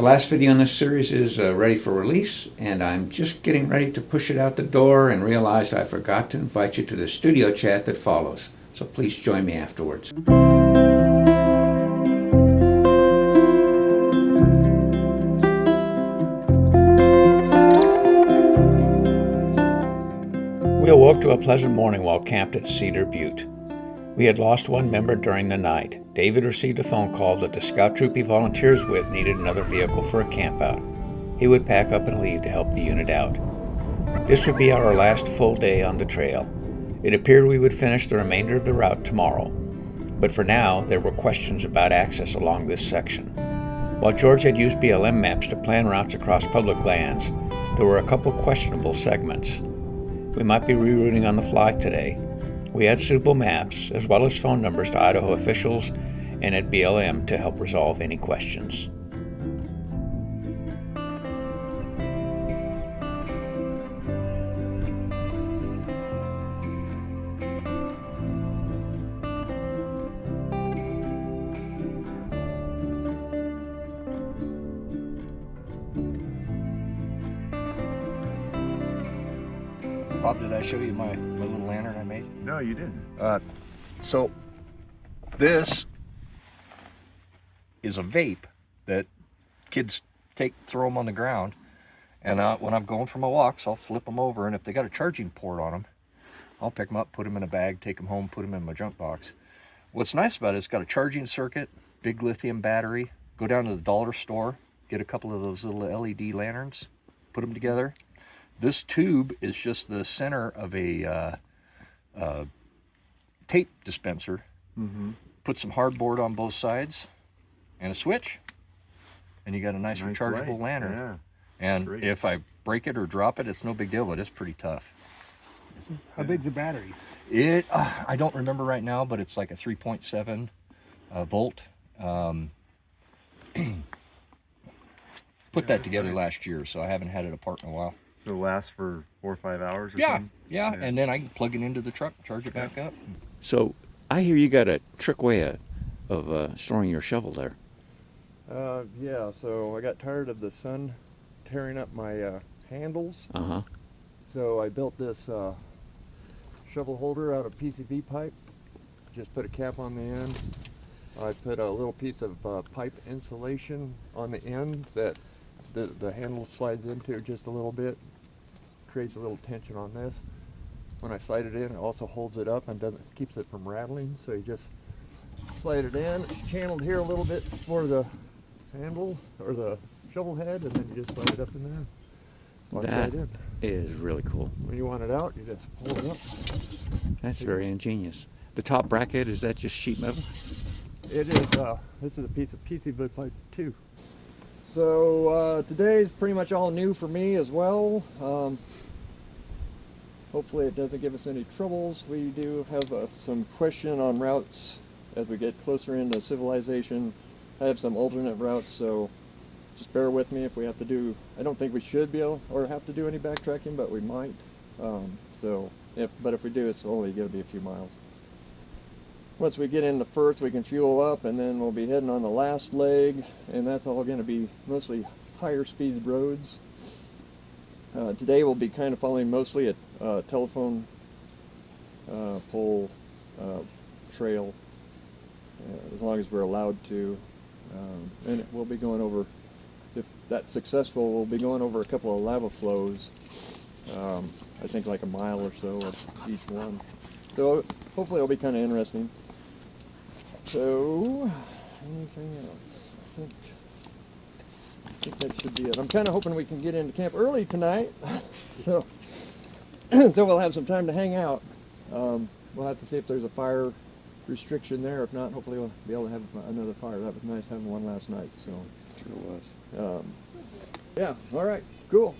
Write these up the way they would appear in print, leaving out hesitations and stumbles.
The last video in this series is ready for release, and I'm just getting ready to push it out the door and realized I forgot to invite you to the studio chat that follows. So please join me afterwards. We awoke to a pleasant morning while camped at Cedar Butte. We had lost one member during the night. David received a phone call that the scout troop he volunteers with needed another vehicle for a campout. He would pack up and leave to help the unit out. This would be our last full day on the trail. It appeared we would finish the remainder of the route tomorrow. But for now, there were questions about access along this section. While George had used BLM maps to plan routes across public lands, there were a couple questionable segments. We might be rerouting on the fly today. We had suitable maps, as well as phone numbers to Idaho officials and at BLM to help resolve any questions. Bob, did I show you my little lantern I made? No, you didn't. So this is a vape that kids throw them on the ground, and when I'm going for my walks, I'll flip them over, and if they got a charging port on them, I'll pick them up, put them in a bag, take them home, put them in my junk box. What's nice about it, it's got a charging circuit, big lithium battery. Go down to the dollar store, get a couple of those little LED lanterns, put them together. This tube is just the center of a tape dispenser. Mm-hmm. Put some hardboard on both sides and a switch, and you got a nice rechargeable light. lantern. Yeah. And great. if I break it or drop it, it's no big deal, but it's pretty tough. How big's the battery? I don't remember right now, but it's like a 3.7 volt. Put that together last year, so I haven't had it apart in a while. So it lasts for 4 or 5 hours or Yeah, something? yeah, and then I can plug it into the truck, charge it back up. So I hear you got a trick way of storing your shovel there. Yeah, so I got tired of the sun tearing up my handles. Uh-huh. So I built this shovel holder out of PCV pipe. Just put a cap on the end. I put a little piece of pipe insulation on the end that the handle slides into just a little bit. Creates a little tension on this. When I slide it in, it also holds it up and keeps it from rattling. So you just slide it in. It's channeled here a little bit for the handle or the shovel head, and then you just slide it up in there. That is really cool. When you want it out, you just hold it up. That's very ingenious. The top bracket, is that just sheet metal? It is. This is a piece of PCV pipe too. So today is pretty much all new for me as well. Hopefully it doesn't give us any troubles. We do have some question on routes as we get closer into civilization. I have some alternate routes, so just bear with me if we have to do. I don't think we should be able or have to do any backtracking, but we might. But if we do, it's only going to be a few miles. Once we get into Firth, we can fuel up, and then we'll be heading on the last leg, and that's all going to be mostly higher speed roads. Today we'll be kind of following mostly a telephone pole trail, as long as we're allowed to. And we'll be going over, if that's successful, we'll be going over a couple of lava flows. I think like a mile or so of each one. So hopefully it'll be kind of interesting. So, anything else? I think that should be it. I'm kind of hoping we can get into camp early tonight, so we'll have some time to hang out. We'll have to see if there's a fire restriction there. If not, hopefully we'll be able to have another fire. That was nice having one last night. So, Sure was. Yeah. All right. Cool.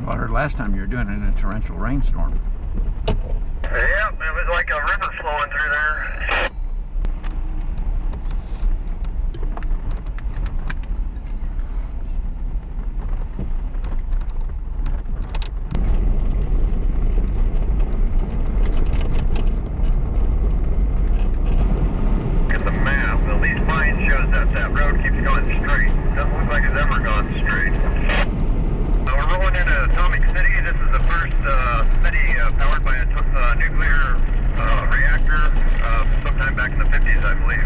Well, I heard last time you were doing it in a torrential rainstorm. Yep, it was like a river flowing through there. 50s, I believe.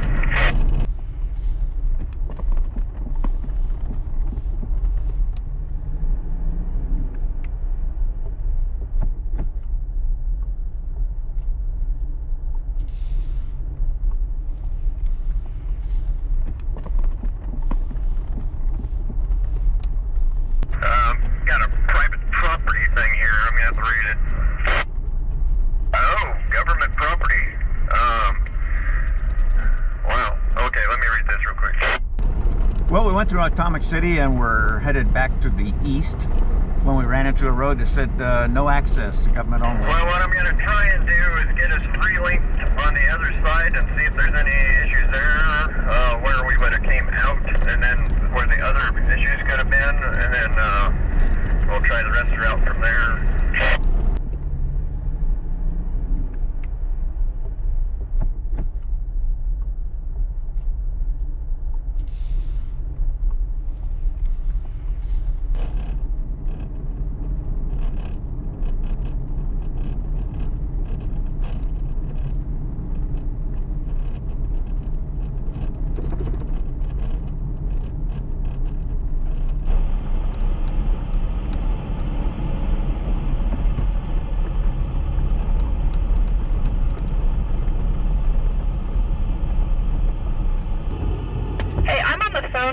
Got a private property thing here. I'm gonna have to read it. Oh, government property. Wow. Okay, let me read this real quick. Well, we went through Atomic City and we're headed back to the east when we ran into a road that said no access, government only. Well, what I'm gonna try and do is get us relinked on the other side and see if there's any issues there, where we would have came out, and then where the other issues could have been, and then we'll try the rest of the route from there.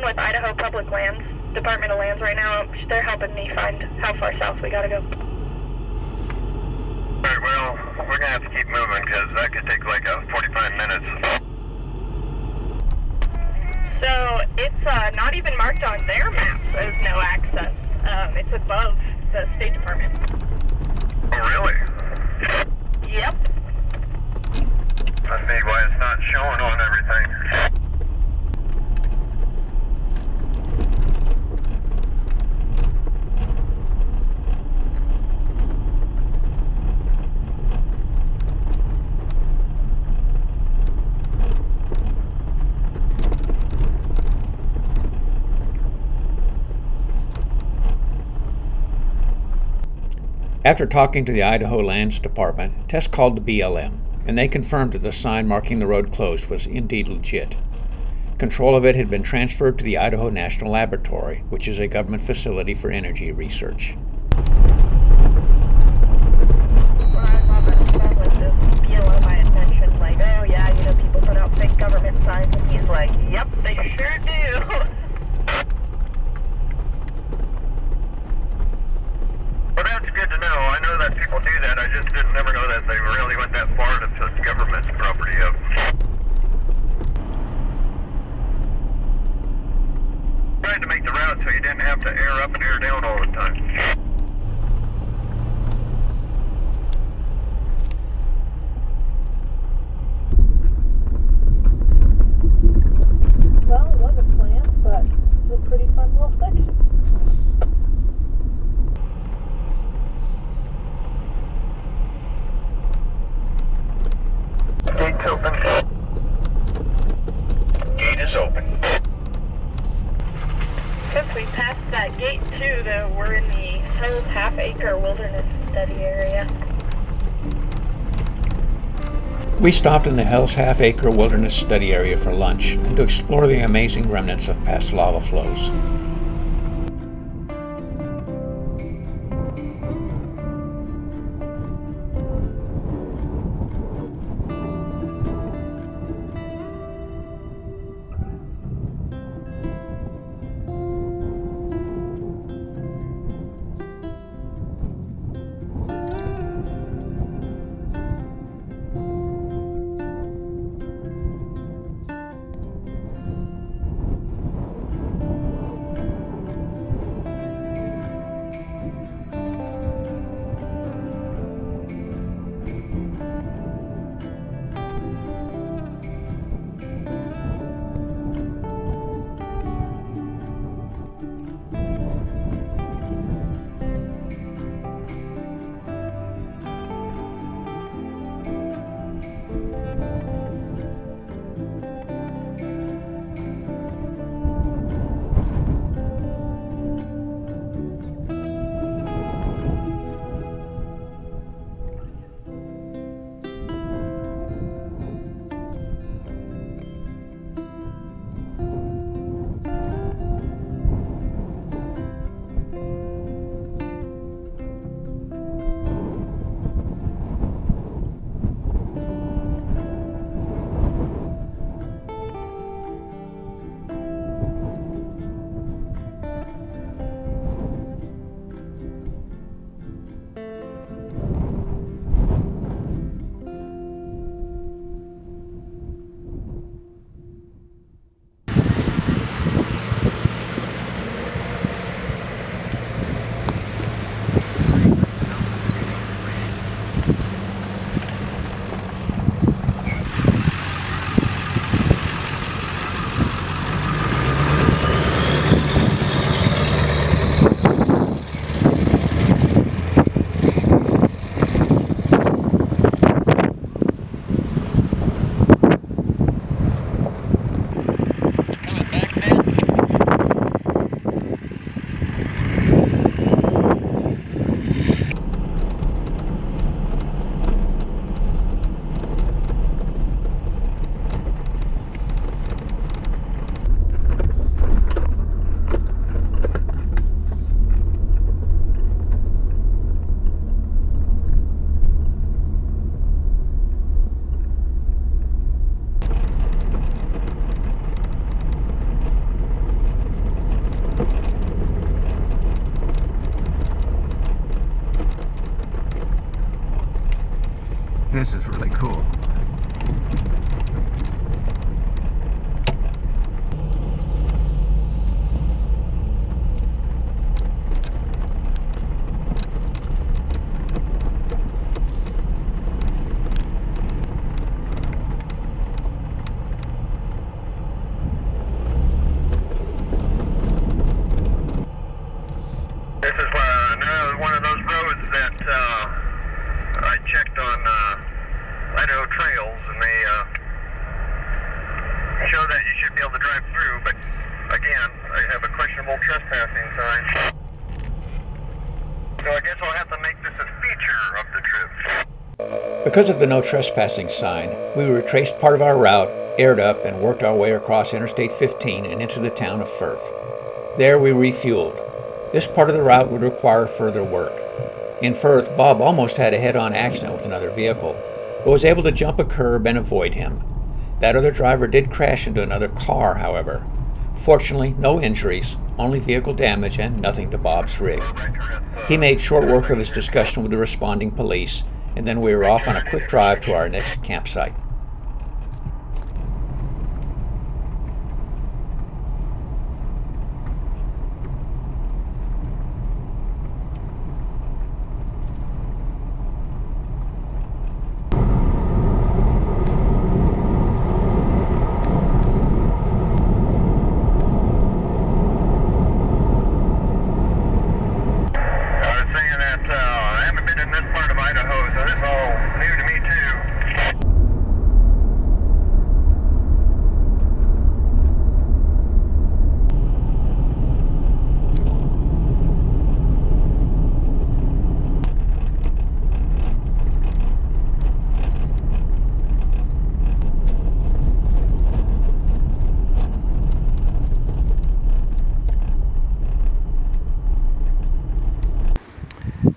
With Idaho Public Lands, Department of Lands right now. They're helping me find how far south we gotta go. Alright, well, we're gonna have to keep moving because that could take like 45 minutes. So it's not even marked on their maps as no access. It's above the State Department. Oh, really? Yep. Must be why it's not showing on everything. After talking to the Idaho Lands Department, Tess called the BLM, and they confirmed that the sign marking the road closed was indeed legit. Control of it had been transferred to the Idaho National Laboratory, which is a government facility for energy research. When I was on the phone with this BLM, I had mentioned, like, oh yeah, you know, people put out fake government signs, and he's like, yep, they sure do. Well, that's good to know. I know that people do that. I just didn't never know that they really went that far to put government property up. Tried to make the route so you didn't have to air up and air down all the time. Well, it wasn't planned, but it's a pretty fun little section. Gate's open. Gate is open. Since we passed that gate too, though, we're in the Hills Half-Acre Wilderness Study area. We stopped in the Hell's Half-Acre Wilderness Study Area for lunch and to explore the amazing remnants of past lava flows. cool. This is another one of those roads that I checked on Idaho trails, and they show that you should be able to drive through, but again, I have a questionable trespassing sign. So I guess I'll have to make this a feature of the trip. Because of the no trespassing sign, we retraced part of our route, aired up, and worked our way across Interstate 15 and into the town of Firth. There we refueled. This part of the route would require further work. In Firth, Bob almost had a head-on accident with another vehicle, but was able to jump a curb and avoid him. That other driver did crash into another car, however. Fortunately, no injuries, only vehicle damage and nothing to Bob's rig. He made short work of his discussion with the responding police, and then we were off on a quick drive to our next campsite.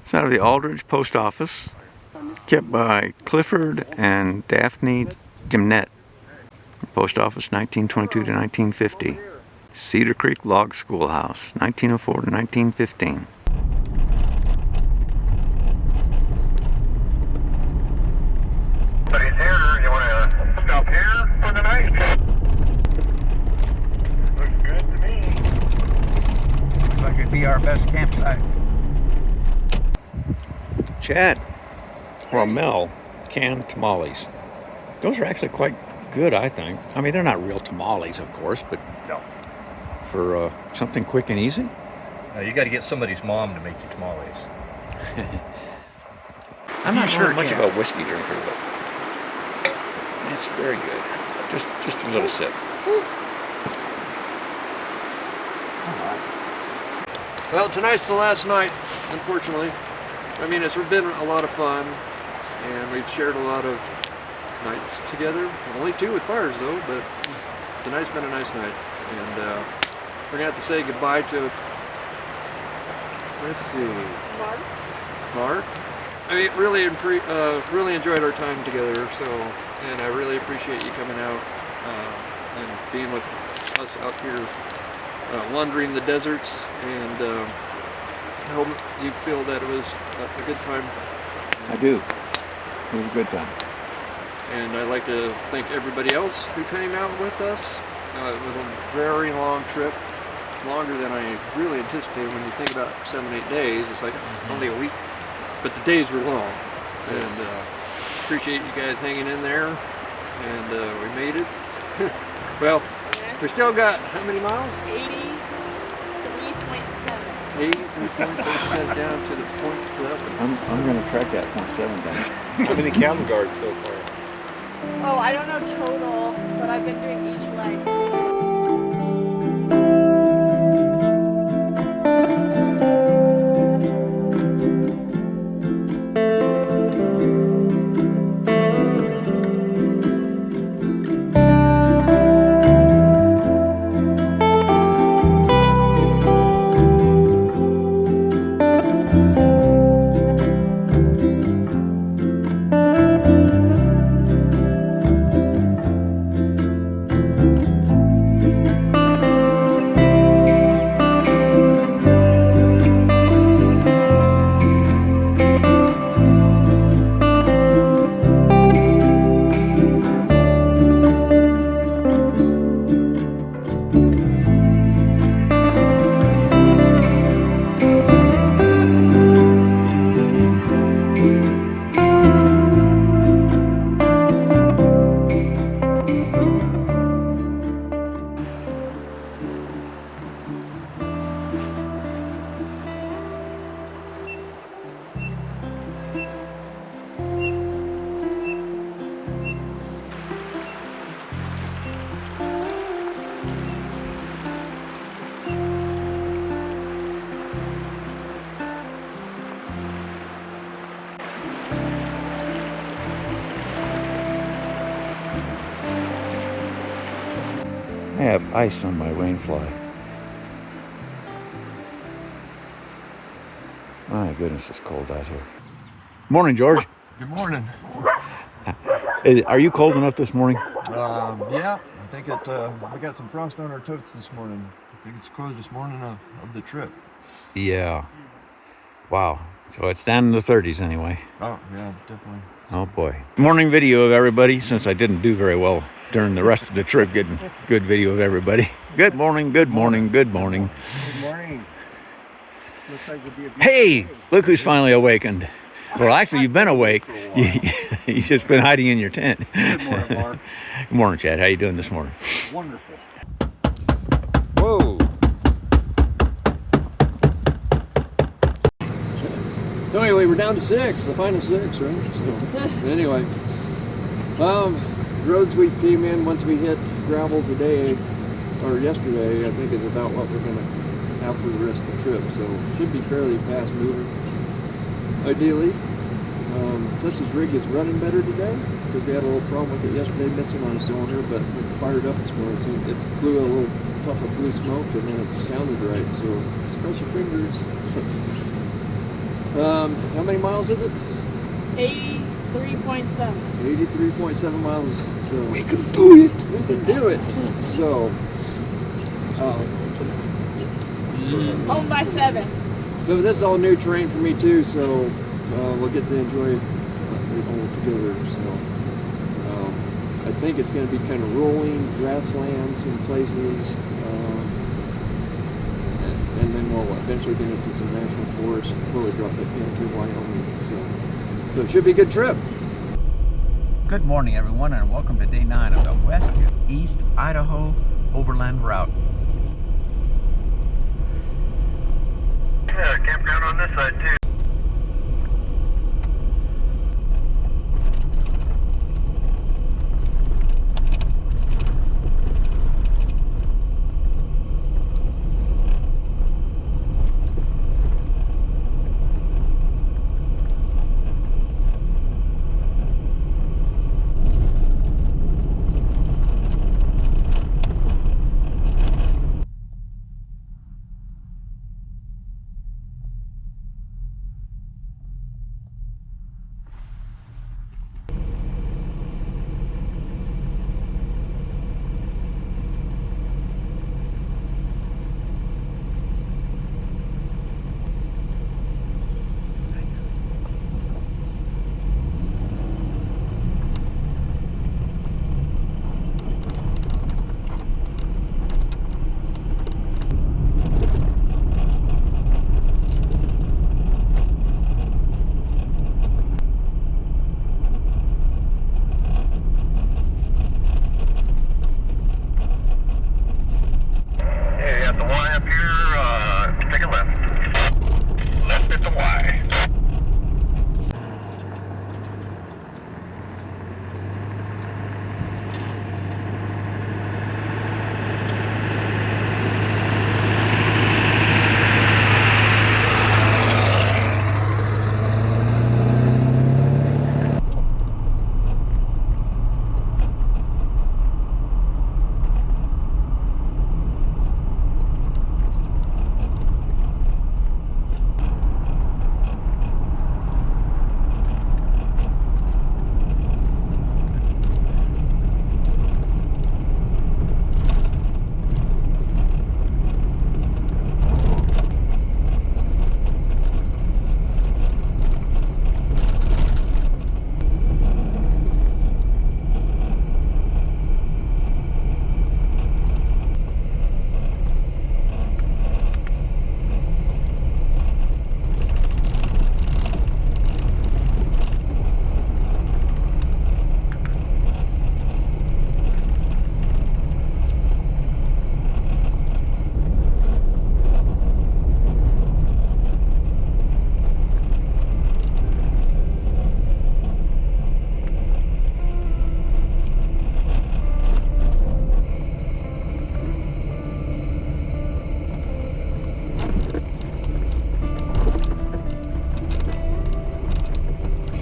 It's out of the Aldridge Post Office, kept by Clifford and Daphne Gimnett. Post Office 1922 to 1950. Cedar Creek Log Schoolhouse, 1904 to 1915. Somebody's here. You want to stop here for the night? Looks good to me. Looks like it'd be our best campsite. Chad, or Mel, canned tamales. Those are actually quite good, I think. I mean, they're not real tamales, of course, but No. for something quick and easy. You got to get somebody's mom to make you tamales. I'm not sure much can. of a whiskey drinker, but it's very good. Just a little sip. Well, tonight's the last night, unfortunately. I mean, it's been a lot of fun, and we've shared a lot of nights together. Only two with fires, though, but tonight's been a nice night. And we're going to have to say goodbye to, let's see, Mark. I mean, really enjoyed our time together, so, and I really appreciate you coming out and being with us out here wandering the deserts, and I hope you feel that it was a good time. I do. It was a good time. And I'd like to thank everybody else who came out with us. It was a very long trip, longer than I really anticipated. When you think about 7-8 days, it's like only a week, but the days were long. And appreciate you guys hanging in there, and we made it. Well, we still got how many miles? 83.7 down to the 0.7. I'm going to track that 0.7 down. How many camel guards so far? Oh, I don't know total, but I've been doing each leg. I have ice on my rainfly. My goodness, it's cold out here. Morning, George. Good morning. Are you cold enough this morning? Yeah, I think we got some frost on our totes this morning. I think it's the coldest morning of the trip. Yeah. Wow. So it's down in the 30s anyway. Oh, yeah, definitely. Oh boy. Morning video of everybody, since I didn't do very well during the rest of the trip getting good video of everybody. Good morning, good morning, good morning. Good morning. Looks like it'll be a Hey, look who's finally awakened. Well, actually, you've been awake. You've just been hiding in your tent. Good morning, Mark. Good morning, Chad. How you doing this morning? Wonderful. Whoa. So anyway, we're down to 6, the final 6, right? So, anyway, roads we came in once we hit gravel today, or yesterday, I think is about what we're gonna have for the rest of the trip. So should be fairly fast moving, ideally. Tessa's rig is running better today because we had a little problem with it yesterday, missing on a cylinder, but it fired up this morning. So it blew a little puff of blue smoke, and then it sounded right. So cross your fingers. How many miles is it? 83.7. 83.7 miles. So We can do it. we can do it. So, Home by 7. so this is all new terrain for me too. So we'll get to enjoy it all together. So I think it's going to be kind of rolling grasslands in places, and then we'll eventually get into some national forests before we drop that down through Wyoming. So it should be a good trip. Good morning, everyone, and welcome to day 9 of the West East Idaho Overland Route. Yeah, campground on this side too.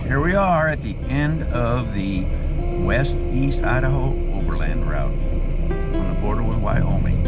Here we are at the end of the West East Idaho Overland Route. On the border with Wyoming.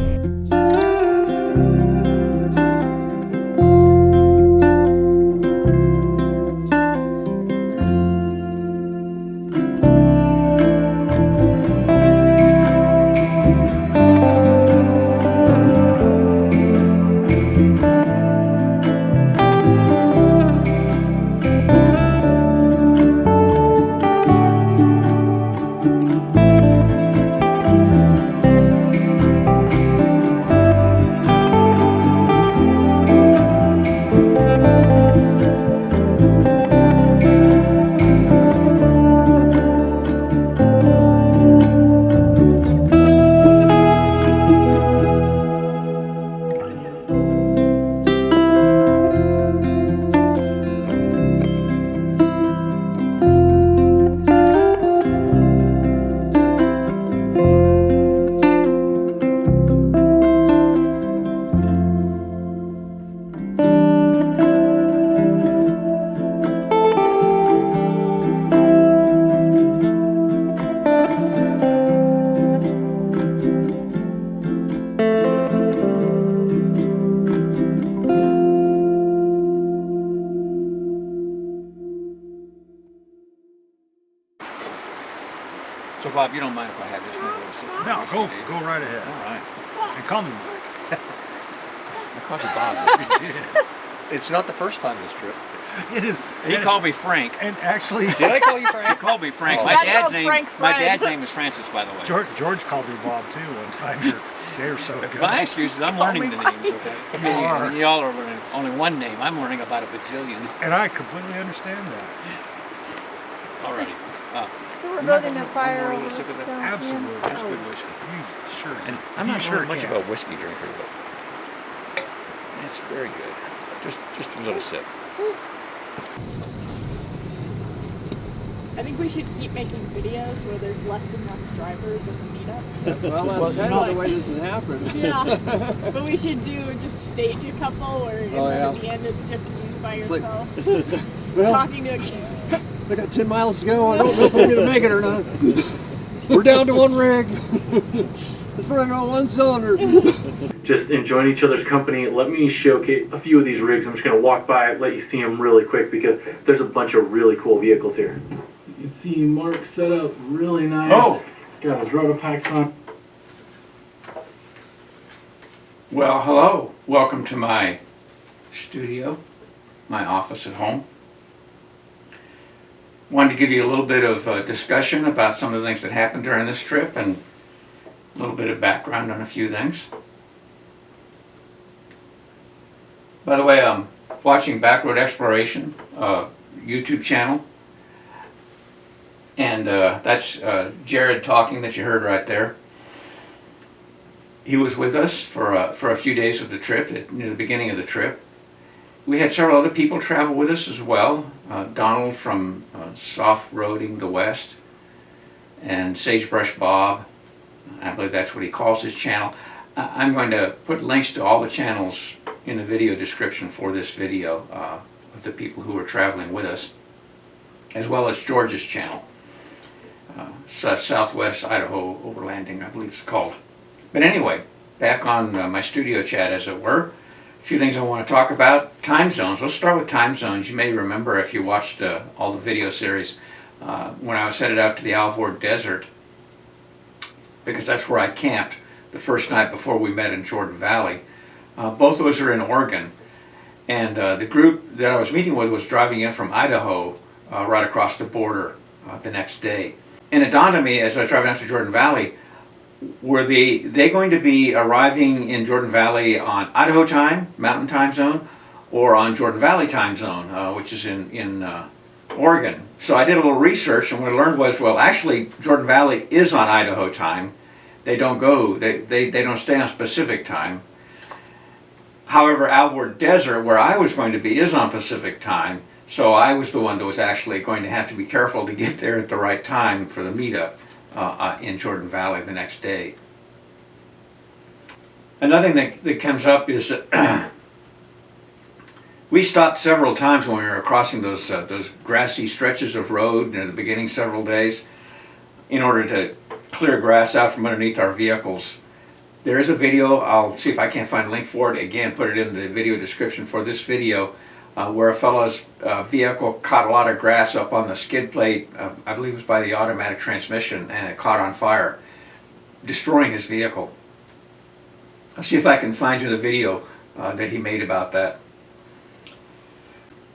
So Bob, you don't mind if I have this one? No, go right ahead. All right. And call me Mike. I called you Bob. It's not the first time this trip. It is. He called me Frank. And actually, Did I call you Frank? He called me Frank. Oh. My Gotta dad's go name. Frank My Fred. dad's name is Francis, by the way. George called me Bob too one time here a day or so ago. My excuse is I'm learning the names. Okay. I mean, are. y'all are learning only one name. I'm learning about a bajillion. And I completely understand that. Alrighty. So we're I'm building not a fire gonna over really sick of it. down here. Absolutely. That's good whiskey. You sure? And I'm you not sure much can. of a whiskey drinker, but it's very good. Just a little sip. I think we should keep making videos where there's less and less drivers at the meetup. Well, that's kind of the way this has happened. Yeah, but we should do just stage a couple where at the end it's just you by It's like- yourself Well, talking to a camera. I got 10 miles to go. I don't know if I'm going to make it or not. We're down to one rig. It's running on one cylinder. Just enjoying each other's company. Let me showcase a few of these rigs. I'm just going to walk by, let you see them really quick because there's a bunch of really cool vehicles here. You can see Mark set up really nice. Oh! He's got his rotor packs on. Well, hello. Welcome to my studio, my office at home. Wanted to give you a little bit of discussion about some of the things that happened during this trip and a little bit of background on a few things. By the way, I'm watching Backroad Exploration YouTube channel, and that's Jared talking that you heard right there. He was with us for a few days of the trip, near the beginning of the trip. We had several other people travel with us as well. Donald from Soft Roading the West, and Sagebrush Bob. I believe that's what he calls his channel. I'm going to put links to all the channels in the video description for this video of the people who were traveling with us, as well as George's channel, Southwest Idaho Overlanding, I believe it's called. But anyway, back on my studio chat, as it were. A few things I want to talk about. Time zones. Let's start with time zones. You may remember if you watched all the video series when I was headed out to the Alvord Desert, because that's where I camped the first night before we met in Jordan Valley. Both of those are in Oregon, and the group that I was meeting with was driving in from Idaho right across the border the next day. And it dawned on me as I was driving out to Jordan Valley, were they going to be arriving in Jordan Valley on Idaho time, Mountain Time Zone, or on Jordan Valley Time Zone, which is in Oregon? So I did a little research, and what I learned was, well, actually, Jordan Valley is on Idaho time. They don't go, they don't stay on Pacific time. However, Alvord Desert, where I was going to be, is on Pacific time, so I was the one that was actually going to have to be careful to get there at the right time for the meetup in Jordan Valley the next day. Another thing that comes up is that we stopped several times when we were crossing those grassy stretches of road near the beginning several days in order to clear grass out from underneath our vehicles. There is a video, I'll see if I can't find a link for it. Again, put it in the video description for this video, where a fellow's vehicle caught a lot of grass up on the skid plate, I believe it was by the automatic transmission, and it caught on fire, destroying his vehicle. I'll see if I can find you the video that he made about that.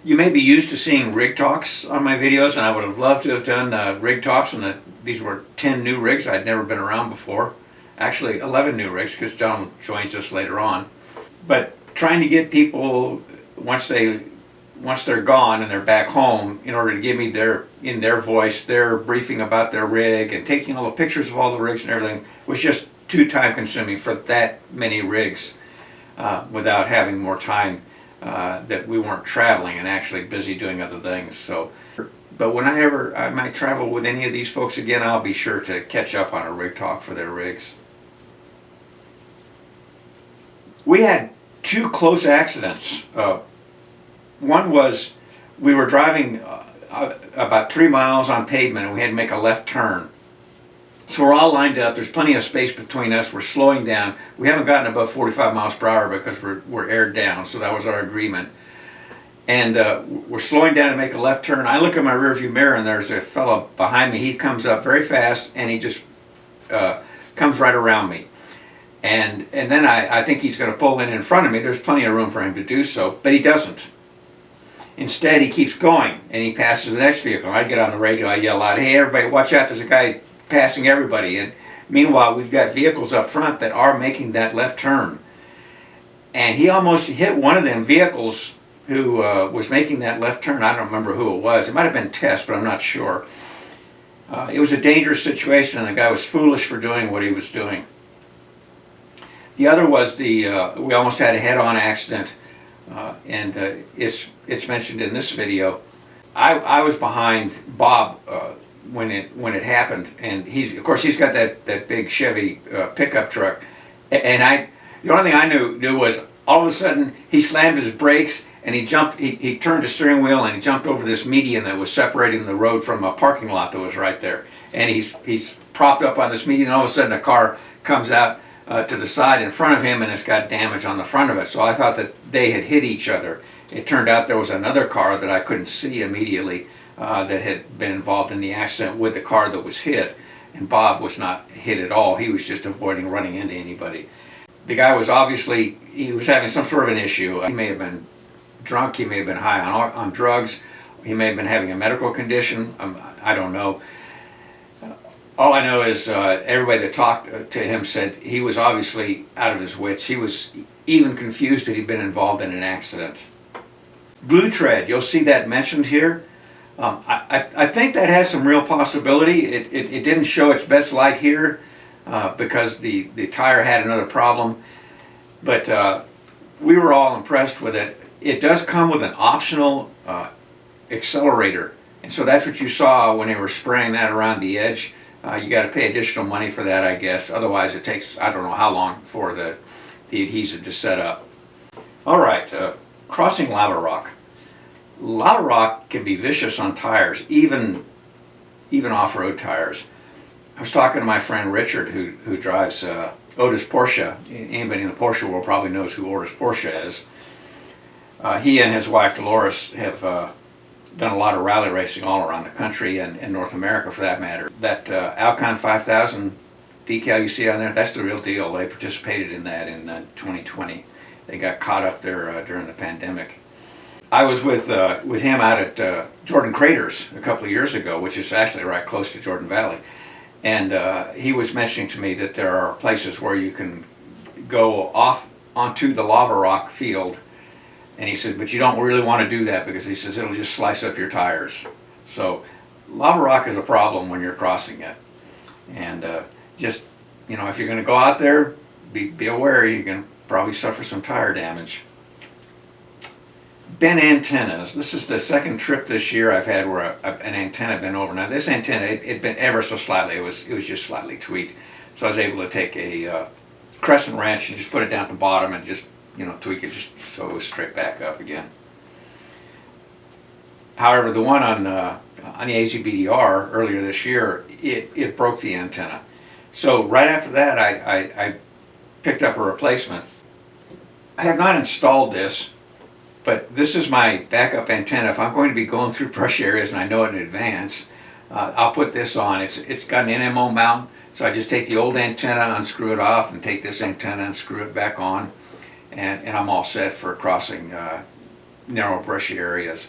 You may be used to seeing rig talks on my videos, and I would have loved to have done rig talks, and these were 10 new rigs I'd never been around before. Actually 11 new rigs, because John joins us later on. But trying to get people, once they're gone and they're back home, in order to give me in their voice, their briefing about their rig, and taking all the pictures of all the rigs and everything, was just too time consuming for that many rigs, without having more time that we weren't traveling and actually busy doing other things. So, but whenever I might travel with any of these folks again, I'll be sure to catch up on a rig talk for their rigs. We had 2 close accidents. One was, we were driving about 3 miles on pavement, and we had to make a left turn. So we're all lined up, there's plenty of space between us, we're slowing down. We haven't gotten above 45 miles per hour because we're aired down, so that was our agreement. And we're slowing down to make a left turn. I look in my rearview mirror, and there's a fellow behind me. He comes up very fast, and he just comes right around me. And then I think he's going to pull in front of me. There's plenty of room for him to do so, but he doesn't. Instead, he keeps going, and he passes the next vehicle. I get on the radio, I yell out, "Hey, everybody, watch out, there's a guy passing everybody." And meanwhile, we've got vehicles up front that are making that left turn. And he almost hit one of them vehicles who was making that left turn. I don't remember who it was. It might have been Tess, but I'm not sure. It was a dangerous situation, and the guy was foolish for doing what he was doing. The other was we almost had a head-on accident, and it's mentioned in this video. I was behind Bob when it happened, and of course he's got that big Chevy pickup truck, and the only thing I knew was all of a sudden he slammed his brakes, and he turned the steering wheel, and he jumped over this median that was separating the road from a parking lot that was right there, and he's propped up on this median, and all of a sudden a car comes out to the side in front of him, and it's got damage on the front of it. So I thought that they had hit each other. It turned out there was another car that I couldn't see immediately that had been involved in the accident with the car that was hit, and Bob was not hit at all. He was just avoiding running into anybody. The guy was obviously, he was having some sort of an issue. He may have been drunk, he may have been high on drugs, he may have been having a medical condition, I don't know. All I know is everybody that talked to him said he was obviously out of his wits. He was even confused that he'd been involved in an accident. Glue tread, you'll see that mentioned here. I think that has some real possibility. It didn't show its best light here because the tire had another problem, but we were all impressed with it. It does come with an optional accelerator, and so that's what you saw when they were spraying that around the edge. You got to pay additional money for that, I guess. Otherwise, it takes, I don't know how long for the adhesive to set up. All right, crossing lava rock. Lava rock can be vicious on tires, even off-road tires. I was talking to my friend Richard, who drives Otis Porsche. Anybody in the Porsche world probably knows who Otis Porsche is. He and his wife Dolores have done a lot of rally racing all around the country and North America for that matter. That Alpine 5000 decal you see on there, that's the real deal. They participated in that in 2020. They got caught up there during the pandemic. I was with him out at Jordan Craters a couple of years ago, which is actually right close to Jordan Valley. And he was mentioning to me that there are places where you can go off onto the lava rock field. And he said, but you don't really want to do that because he says it'll just slice up your tires. So lava rock is a problem when you're crossing it. And just, you know, if you're going to go out there, be aware you can probably suffer some tire damage. Bent antennas. This is the second trip this year I've had where an antenna bent over. Now this antenna, it bent ever so slightly. It was just slightly tweaked. So I was able to take a crescent wrench and just put it down at the bottom and just, you know, tweak it just so it was straight back up again. However, the one on the AZBDR earlier this year, it broke the antenna. So right after that, I picked up a replacement. I have not installed this, but this is my backup antenna. If I'm going to be going through brush areas and I know it in advance, I'll put this on. It's got an NMO mount, so I just take the old antenna, unscrew it off, and take this antenna and screw it back on, and I'm all set for crossing narrow brushy areas.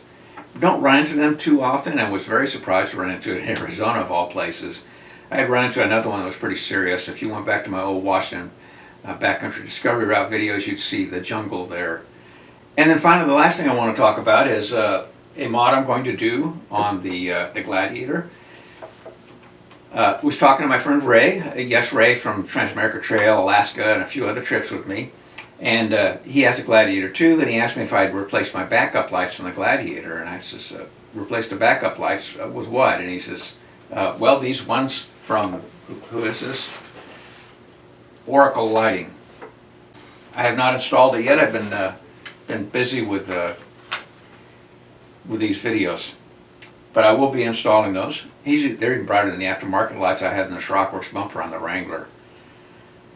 Don't run into them too often. I was very surprised to run into it in Arizona, of all places. I had run into another one that was pretty serious. If you went back to my old Washington backcountry discovery route videos, you'd see the jungle there. And then finally, the last thing I want to talk about is a mod I'm going to do on the Gladiator. Was talking to my friend Ray, yes, Ray from Transamerica Trail, Alaska, and a few other trips with me. And he has a Gladiator too, and he asked me if I'd replace my backup lights on the Gladiator. And I says, replace the backup lights with what? And he says, well, these ones from, who is this? Oracle Lighting. I have not installed it yet. I've been busy with these videos, but I will be installing those. They're even brighter than the aftermarket lights I had in the Schrockworks bumper on the Wrangler.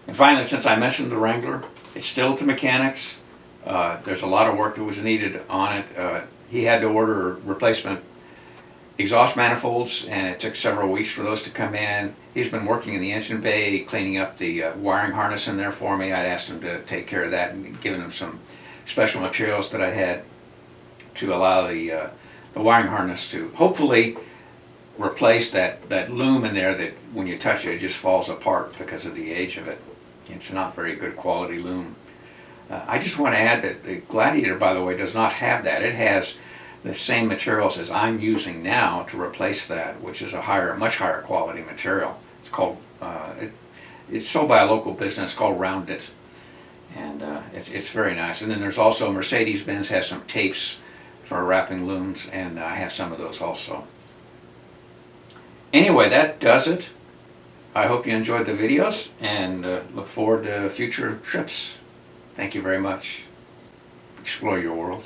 And finally, since I mentioned the Wrangler, it's still at the mechanics. There's a lot of work that was needed on it. He had to order replacement exhaust manifolds, and it took several weeks for those to come in. He's been working in the engine bay, cleaning up the wiring harness in there for me. I'd asked him to take care of that and given him some special materials that I had to allow the wiring harness to hopefully replace that loom in there that when you touch it, it just falls apart because of the age of it. It's not very good quality loom. I just want to add that the Gladiator, by the way, does not have that. It has the same materials as I'm using now to replace that, which is a much higher quality material. It's called, it's sold by a local business called Roundit, and it's very nice. And then there's also Mercedes-Benz has some tapes for wrapping looms, and I have some of those also. Anyway, that does it. I hope you enjoyed the videos, and look forward to future trips. Thank you very much. Explore your world.